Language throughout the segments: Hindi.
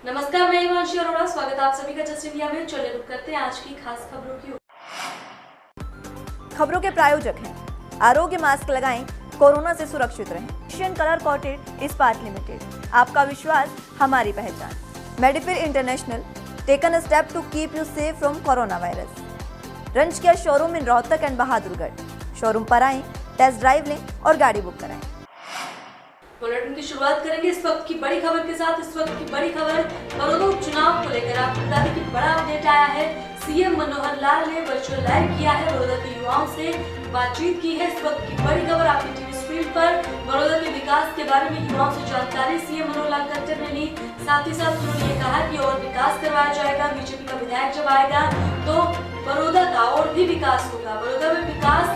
नमस्कार, मैं हिमांशी अरोड़ा। स्वागत है आप सभी का जस्ट इंडिया में। चलिए रुक करते हैं आज की खास खबरों की। खबरों के प्रायोजक हैं आरोग्य मास्क लगाएं, कोरोना से सुरक्षित रहें। Asian Colour Coated Ispat Limited, आपका विश्वास हमारी पहचान। मेडिफिर International, taken a step to keep you safe from corona virus. रंज किया showroom in Rohtak and Bahadurgarh. Showroom पर आएं, टेस्ट ड्राइव लें और गाड़ी बुक कराएं। बुलेटिन की शुरुआत करेंगे इस वक्त की बड़ी खबर के साथ। इस वक्त की बड़ी खबर बड़ौदा उपचुनाव को लेकर आपको बता दें कि बड़ा अपडेट आया है। सीएम मनोहर लाल ने वर्चुअल लाइव किया है, बड़ौदा के युवाओं से बातचीत की है। इस वक्त की बड़ी खबर आपकी टीवी स्क्रीन पर। बड़ौदा के विकास के बारे में युवाओं से जानकारी सीएम मनोहर लाल खट्टर ने ली। साथ ही साथ उन्होंने ये कहा कि और विकास करवाया जाएगा। बीजेपी का विधायक जब आएगा तो बड़ौदा का और भी विकास होगा। बड़ौदा में विकास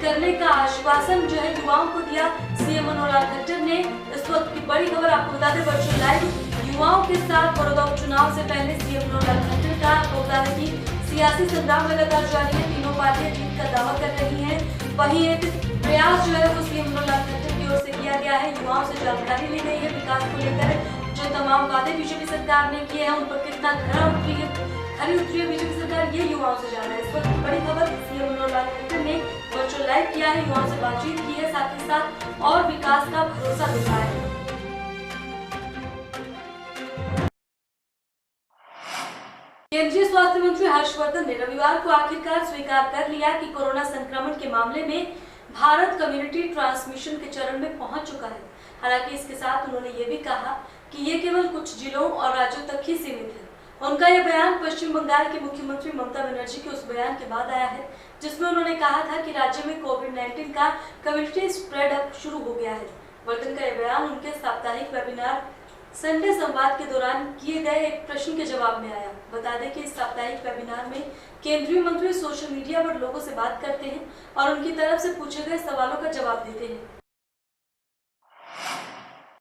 करने का आश्वासन जो है युवाओं को दिया सीएम मनोहर लाल खट्टर ने। इस वक्त की बड़ी खबर आपको बता दें, वर्चुअल लाइव युवाओं के साथ बड़ौदा उपचुनाव से पहले सीएम मनोहर लाल खट्टर का आपको बता दें कि सियासी संग्राम लगातार जारी है। तीनों पार्टियां जीत का दावा कर रही हैं। वहीं एक प्रयास जो है वो सीएम मनोहर लाल खट्टर की ओर से किया गया है। युवाओं से जानकारी ली गई है विकास को लेकर। जो तमाम वादे बीजेपी सरकार ने किए हैं उन पर कितना खरी उतरी है बीजेपी सरकार, ये युवाओं से जाना है। इस वक्त बड़ी खबर सीएम मनोहर लाल खट्टर ने वर्चुअल लाइव किया है, युवाओं से बातचीत की है, साथ ही साथ और विकास का भरोसा दिखाया है। केंद्रीय स्वास्थ्य मंत्री हर्षवर्धन ने रविवार को आखिरकार स्वीकार कर लिया कि कोरोना संक्रमण के मामले में भारत कम्युनिटी ट्रांसमिशन के चरण में पहुंच चुका है। हालांकि इसके साथ उन्होंने ये भी कहा कि ये केवल कुछ जिलों और राज्यों तक ही सीमित है। उनका यह बयान पश्चिम बंगाल के मुख्यमंत्री ममता बनर्जी के उस बयान के बाद आया है जिसमें उन्होंने कहा था कि राज्य में कोविड-19 का कम्युनिटी स्प्रेड अप शुरू हो गया है। वर्धन का यह बयान उनके साप्ताहिक वेबिनार संडे संवाद के दौरान किए गए एक प्रश्न के जवाब में आया। बता दें कि इस साप्ताहिक वेबिनार में केंद्रीय मंत्री सोशल मीडिया पर लोगों से बात करते हैं और उनकी तरफ से पूछे गए सवालों का जवाब देते हैं।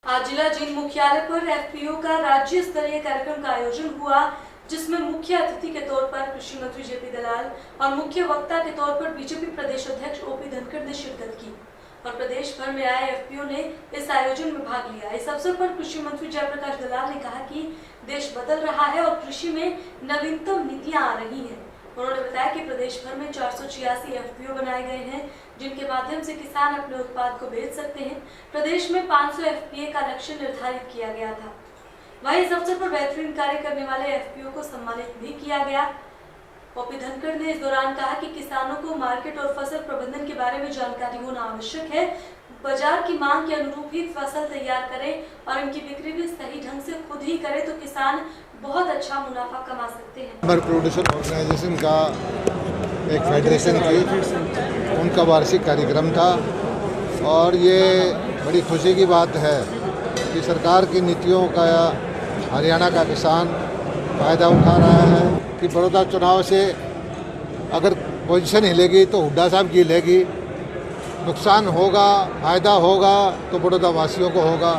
आज जिला जींद मुख्यालय पर एफपीओ का राज्य स्तरीय कार्यक्रम का आयोजन हुआ जिसमें मुख्य अतिथि के तौर पर कृषि मंत्री जेपी दलाल और मुख्य वक्ता के तौर पर बीजेपी प्रदेश अध्यक्ष ओपी धनखड़ ने शिरकत की और प्रदेश भर में आए एफपीओ ने इस आयोजन में भाग लिया। इस अवसर पर कृषि मंत्री जयप्रकाश दलाल ने कहा कि देश बदल रहा है और कृषि में नवीनतम नीतियां आ रही हैं। उन्होंने बताया कि प्रदेश भर में 486 एफपीओ बनाए गए हैं जिनके माध्यम से किसान अपने उत्पाद को बेच सकते हैं। प्रदेश में 500 एफपीए का लक्ष्य निर्धारित किया गया था। वहीं इस अवसर पर बेहतरीन कार्य करने वाले एफपीओ को सम्मानित भी किया गया। ओपी धनखड़ ने इस दौरान कहा कि किसानों को मार्केट और फसल प्रबंधन के बारे में जानकारी होना आवश्यक है। बाजार की मांग के अनुरूप ही फसल तैयार करें और इनकी बिक्री भी सही ढंग से खुद ही करें तो किसान बहुत अच्छा मुनाफा कमा सकते हैं। प्रोड्यूसर ऑर्गेनाइजेशन का एक फेडरेशन की उनका वार्षिक कार्यक्रम था और ये बड़ी खुशी की बात है कि सरकार की नीतियों का हरियाणा का किसान फ़ायदा उठा रहा है कि बड़ौदा चुनाव से अगर पोजीशन हिलेगी तो हुड्डा साहब की हिलेगी। नुकसान होगा, फ़ायदा होगा तो बड़ौदा वासियों को होगा,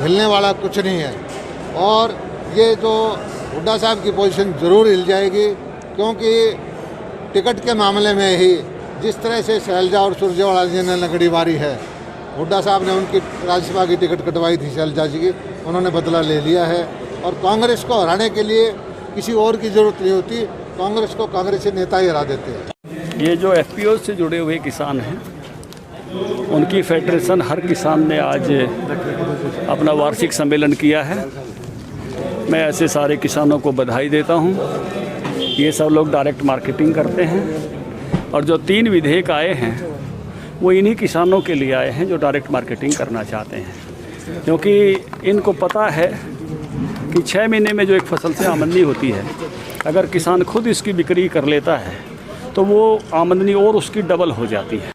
हिलने वाला कुछ नहीं है। और ये जो हुड्डा साहब की पोजीशन ज़रूर हिल जाएगी क्योंकि टिकट के मामले में ही जिस तरह से शैलजा और सुरजेवाला जी ने लगड़ी मारी है, हुड्डा साहब ने उनकी राज्यसभा की टिकट कटवाई थी शैलजा जी की, उन्होंने बदला ले लिया है। और कांग्रेस को हराने के लिए किसी और की ज़रूरत नहीं होती, कांग्रेस को कांग्रेसी नेता ही हरा देते हैं। ये जो एफपीओ से जुड़े हुए किसान हैं उनकी फेडरेशन हर किसान ने आज अपना वार्षिक सम्मेलन किया है। मैं ऐसे सारे किसानों को बधाई देता हूँ। ये सब लोग डायरेक्ट मार्केटिंग करते हैं और जो 3 विधेयक आए हैं वो इन्हीं किसानों के लिए आए हैं जो डायरेक्ट मार्केटिंग करना चाहते हैं, क्योंकि इनको पता है कि 6 महीने में जो एक फसल से आमदनी होती है, अगर किसान खुद इसकी बिक्री कर लेता है तो वो आमदनी और उसकी डबल हो जाती है।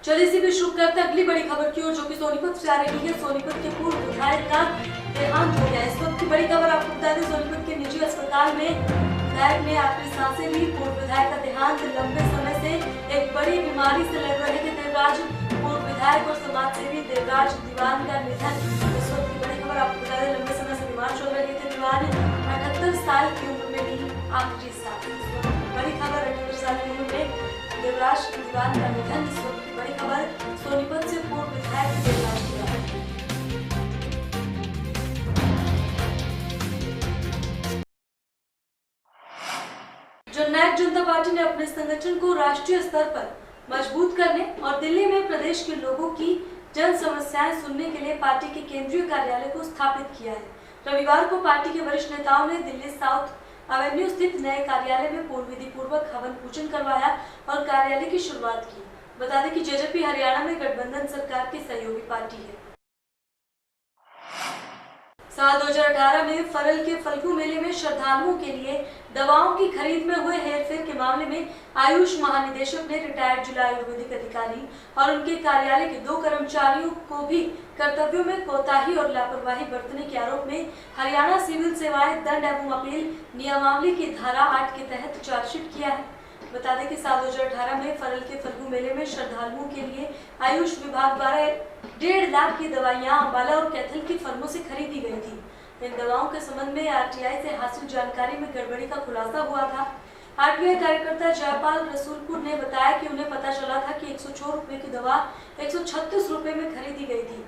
चलिए इसी भी शुरू करते हैं अगली बड़ी खबर की ओर जो कि सोनीपत से आ रही है। सोनीपत के पूर्व विधायक का देहांत हो गया। इस वक्त की बड़ी खबर आपको बता दें, सोनीपत के निजी अस्पताल में विधायक ने आखिरी सांसें ली। पूर्व विधायक का देहांत लंबे समय से एक बड़ी बीमारी से लड़ रहे थे देवराज, पूर्व विधायक और समाजसेवी देवराज दीवान का निधन। इस वक्त की बड़ी खबर आपको बता दें, लंबे समय से बीमार चल रहे थे दीवान। 78 साल की उम्र में ली आखिरी सांस। बड़ी खबर 78 साल की उम्र में देवराज दीवान का निधन। इस वक्त की बड़ी खबर सोनीपत से पूर्व विधायक देवराज दीवान। पार्टी ने अपने संगठन को राष्ट्रीय स्तर पर मजबूत करने और दिल्ली में प्रदेश के लोगों की जन समस्याएं सुनने के लिए पार्टी के केंद्रीय कार्यालय को स्थापित किया है। रविवार को पार्टी के वरिष्ठ नेताओं ने दिल्ली साउथ एवेन्यू स्थित नए कार्यालय में पूर्ण विधि पूर्वक हवन पूजन करवाया और कार्यालय की शुरुआत की। बता दें कि जेजेपी हरियाणा में गठबंधन सरकार की सहयोगी पार्टी है। साल 2018 में फरल के फल्गु मेले में श्रद्धालुओं के लिए दवाओं की खरीद में हुए हेरफेर के मामले में आयुष महानिदेशक ने रिटायर्ड जिला आयुर्वेदिक अधिकारी और उनके कार्यालय के 2 कर्मचारियों को भी कर्तव्यों में कोताही और लापरवाही बरतने के आरोप में हरियाणा सिविल सेवाएं दंड एवं अपील नियमावली की धारा 8 के तहत चार्जशीट किया है। बता दें कि साल 2018 में फरल के फल्गु मेले में श्रद्धालुओं के लिए आयुष विभाग द्वारा 1.5 लाख की दवाइयां अंबाला और कैथल की फर्मों से खरीदी गई थी। इन दवाओं के संबंध में आरटीआई से हासिल जानकारी में गड़बड़ी का खुलासा हुआ था। आरटीआई कार्यकर्ता जयपाल रसूलपुर ने बताया कि उन्हें पता चला था कि 104 रुपए की दवा 136 रुपए में खरीदी गई थी।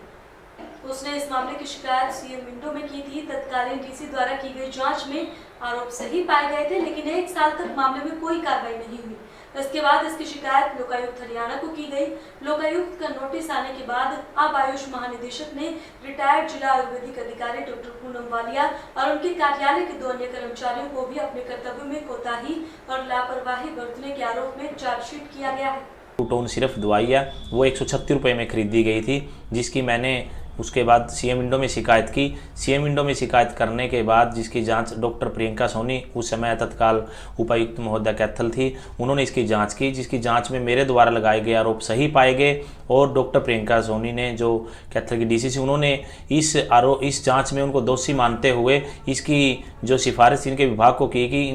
उसने इस मामले की शिकायत सीएम विंडो में की थी। तत्कालीन डीसी द्वारा की गई जांच में आरोप सही पाए गए थे, लेकिन 1 साल तक मामले में कोई कार्रवाई नहीं हुई। इसके बाद इसकी शिकायत लोकायुक्त हरियाणा को की गई। लोकायुक्त का नोटिस आने के बाद अब आयुष महानिदेशक ने रिटायर्ड जिला आयुर्वेदिक अधिकारी डॉक्टर पूनम वालिया और उनके कार्यालय के 2 अन्य कर्मचारियों को भी अपने कर्तव्यों में कोताही और लापरवाही बरतने के आरोप में चार्जशीट किया गया है। टोन सिर्फ दवाइयाँ वो 136 रुपये में खरीदी गई थी, जिसकी मैंने उसके बाद सीएम विंडो में शिकायत की। सीएम विंडो में शिकायत करने के बाद जिसकी जांच डॉक्टर प्रियंका सोनी, उस समय तत्काल उपायुक्त महोदय कैथल थी, उन्होंने इसकी जांच की, जिसकी जांच में मेरे द्वारा लगाए गए आरोप सही पाए गए और डॉक्टर प्रियंका सोनी ने, जो कैथल की डीसी थी, उन्होंने इस जांच में उनको दोषी मानते हुए इसकी जो सिफारिश इनके विभाग को की कि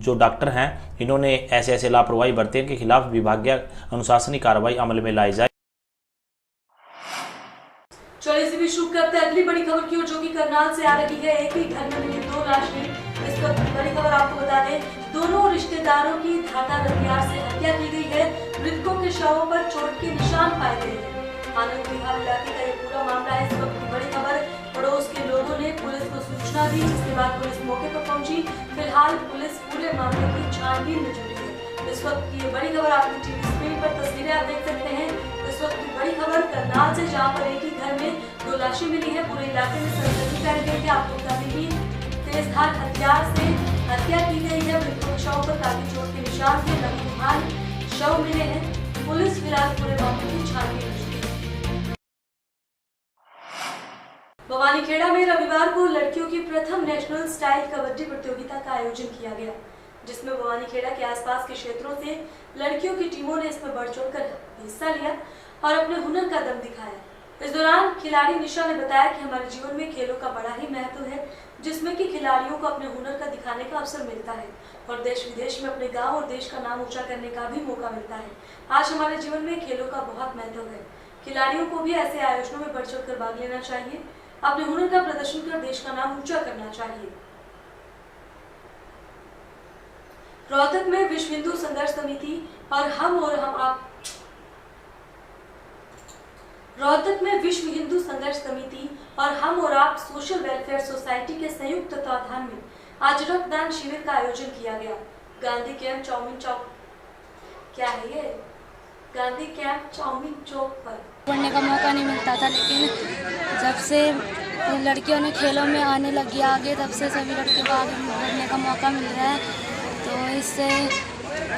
जो डॉक्टर हैं इन्होंने ऐसे लापरवाही बरते, इनके खिलाफ विभागीय अनुशासनिक कार्रवाई अमल में लाई जाए। चलिए इसी बीच शुरू करते हैं अगली बड़ी खबर की ओर, जो कि करनाल से आ रही है। एक ही घर में मिली 2 लाशें। इस वक्त बड़ी खबर आपको बता दें, दोनों रिश्तेदारों की धारदार हथियार से हत्या की गई है। मृतकों के शवों पर चोट के निशान पाए गए हैं। आनंद विहार इलाके का ये पूरा मामला है। इस वक्त की बड़ी खबर, पड़ोस के लोगों ने पुलिस को सूचना दी, जिसके बाद पुलिस मौके पर पहुंची। फिलहाल पुलिस पूरे मामले की छानबीन में जुटी है। इस वक्त की ये बड़ी खबर आपकी टीवी स्क्रीन पर तस्वीरें आप देख सकते हैं। इस वक्त की बड़ी खबर करनाल से, जहां पर एक ही घर में 2 लाशें मिली है। पूरे इलाके में सनसनी फैल गई है। आपको बता दें कि तेजधार हथियार से हत्या की गई है। मृतकों के शव पर काफी चोट के निशान थे। लहूलुहान शव मिले हैं। पुलिस फिलहाल पूरे मामले की छानबीन में जुटी है। भवानीखेड़ा में रविवार को लड़कियों की प्रथम नेशनल स्टाइल कबड्डी प्रतियोगिता का आयोजन किया गया, जिसमें भवानीखेड़ा के आसपास के क्षेत्रों से लड़कियों की टीमों ने इसमें बढ़ चढ़कर हिस्सा लिया और अपने हुनर का दम दिखाया। इस दौरान खिलाड़ी निशा ने बताया कि हमारे जीवन में खेलों का बड़ा ही महत्व है, जिसमें कि खिलाड़ियों को अपने हुनर का दिखाने का अवसर मिलता है और देश विदेश में अपने गांव और देश का नाम ऊंचा करने का भी मौका मिलता है। आज हमारे जीवन में खेलों का बहुत महत्व है। खिलाड़ियों को भी ऐसे आयोजनों में बढ़ चढ़ कर भाग लेना चाहिए, अपने हुनर का प्रदर्शन कर देश का नाम ऊंचा करना चाहिए। रोहतक में विश्व हिंदू संघर्ष समिति और हम आप रोहतक में विश्व हिंदू संघर्ष समिति और हम और आप सोशल वेलफेयर सोसाइटी के संयुक्त तत्वाधान में आज रक्तदान शिविर का आयोजन किया गया। गांधी कैंप चाउमीन चौक, क्या है ये, गांधी कैंप चाउमीन चौक पर पढ़ने का मौका नहीं मिलता था, लेकिन जब से लड़कियों ने खेलों में आने लगी आगे, तब से सभी लड़कियों को आगे बढ़ने का मौका मिल रहा है। तो इससे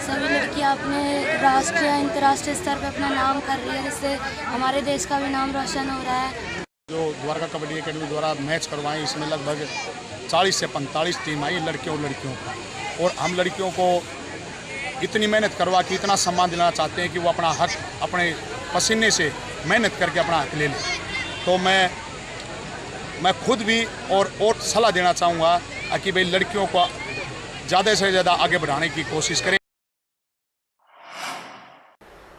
सभी लड़कियां अपने राष्ट्रीय या अंतर्राष्ट्रीय स्तर पर अपना नाम कर रही है, जिससे हमारे देश का भी नाम रोशन हो रहा है। जो द्वारका कबड्डी अकेडमी द्वारा मैच करवाएं, इसमें लगभग 40 से 45 टीम आई लड़कियों का, और हम लड़कियों को इतनी मेहनत करवा के इतना सम्मान दिलाना चाहते हैं कि वो अपना हक अपने पसीने से मेहनत करके अपना हक ले लें। तो मैं खुद भी और सलाह देना चाहूँगा कि भाई लड़कियों को ज़्यादा से ज़्यादा आगे बढ़ाने की कोशिश करें।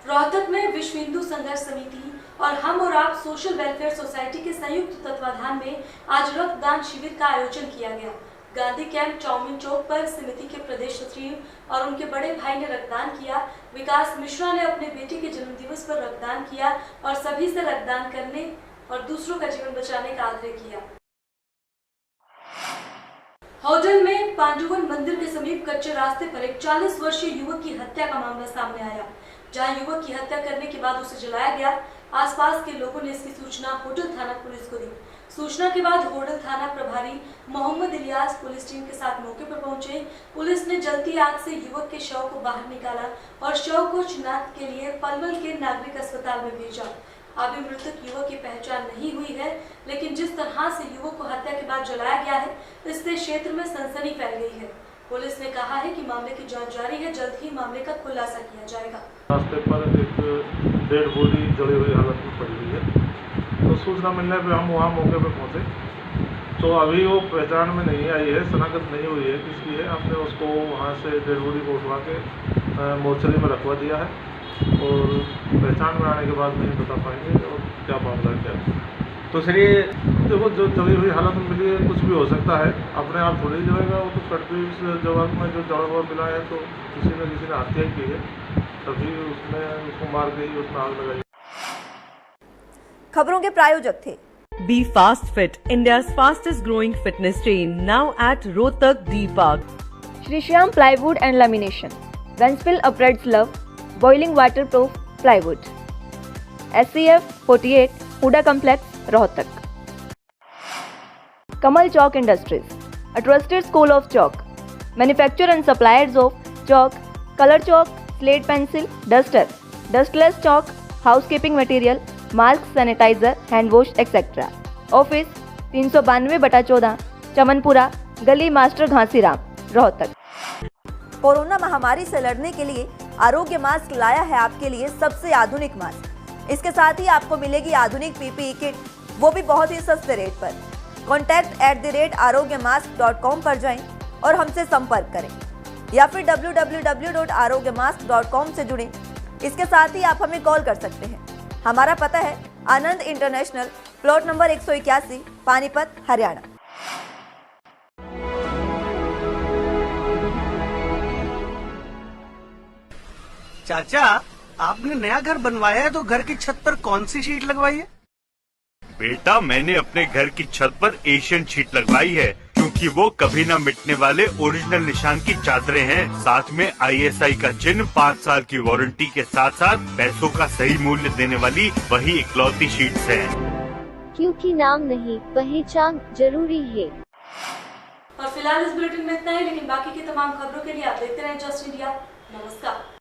रोहतक में विश्व हिंदू संघर्ष समिति और हम और आप सोशल वेलफेयर सोसाइटी के संयुक्त तत्वाधान में आज रक्तदान शिविर का आयोजन किया गया। गांधी कैंप चाउमीन चौक पर समिति के प्रदेश सचिव और उनके बड़े भाई ने रक्तदान किया। विकास मिश्रा ने अपने बेटे के जन्मदिवस पर रक्तदान किया और सभी से रक्तदान करने और दूसरों का जीवन बचाने का आग्रह किया। होडल में पांडुवन मंदिर के समीप कच्चे रास्ते पर एक 40 वर्षीय युवक की हत्या का मामला सामने आया, जहां युवक की हत्या करने के बाद उसे जलाया गया। आसपास के लोगों ने इसकी सूचना होडल थाना पुलिस को दी। सूचना के बाद होडल थाना प्रभारी मोहम्मद इलियास पुलिस टीम के साथ मौके पर पहुंचे। पुलिस ने जलती आग से युवक के शव को बाहर निकाला और शव को शिनाख्त के लिए पलवल के नागरिक अस्पताल में भेजा। अभी मृतक युवक की पहचान नहीं हुई है, लेकिन जिस तरह से युवक को हत्या के बाद जलाया गया है, इससे क्षेत्र में सनसनी फैल गई है। पुलिस ने कहा है कि मामले की जांच जारी है, जल्द ही मामले का खुलासा किया जाएगा। रास्ते पर एक डेड बॉडी जली हुई हालत में पड़ी हुई है, तो सूचना मिलने पर हम वहाँ मौके पर पहुँचे। तो अभी वो पहचान में नहीं आई है, शनाख्त नहीं हुई है किसकी है। हमने उसको वहाँ से डेड बॉडी को उठवा के मोर्चरी में रखवा दिया है और पहचान में आने के बाद नहीं बता पाएंगे और क्या मामला क्या है। तो सर ये देखो जो जली हुई हालत में मिली है, कुछ भी हो सकता है, अपने आप थोड़ी जलेगा। वो तो कटपीस जवाब में जो जड़ वड़ मिला है तो किसी ने हत्या की है, तभी उसने उसको मार के ही उसमें आग लगाई। खबरों के प्रायोजक थे Be Fast Fit, India's fastest growing fitness chain, now at Rohtak D Park. Shri Shyam plywood and lamination, वेंसफिल अपरेड्स लव, boiling waterproof plywood, SCF 48 Huda complex Rohtak. Kamal Chowk industries, a trusted school of chalk, manufacturer and suppliers of chalk, color chalk, slate pencil, duster, dustless chalk, housekeeping material, mask, sanitiser, hand wash etcetera. Office 392/14 Chamanpura गली मास्टर घासीराम रोहतक। कोरोना महामारी से लड़ने के लिए आरोग्य मास्क लाया है आपके लिए सबसे आधुनिक मास्क। इसके साथ ही आपको मिलेगी आधुनिक PPE किट, वो भी बहुत ही सस्ते रेट पर। contact@arogyamask.com पर जाएं और हमसे संपर्क करें या फिर www.arogyamask.com से जुड़ें। इसके साथ ही आप हमें कॉल कर सकते हैं। हमारा पता है Anand International, plot number 181, Panipat, Haryana. चाचा, आपने नया घर बनवाया है तो घर की छत पर कौन सी शीट लगवाई है? बेटा, मैंने अपने घर की छत पर एशियन शीट लगवाई है, क्योंकि वो कभी न मिटने वाले ओरिजिनल निशान की चादरें हैं। साथ में ISI का चिन्ह, 5 साल की वारंटी के साथ साथ पैसों का सही मूल्य देने वाली वही इकलौती शीट्स हैं। क्योंकि नाम नहीं, पहचान जरूरी है। और फिलहाल इस बुलेटिन में इतना ही, लेकिन बाकी की तमाम खबरों के लिए आप देखते रहें जस्ट इंडिया। नमस्कार।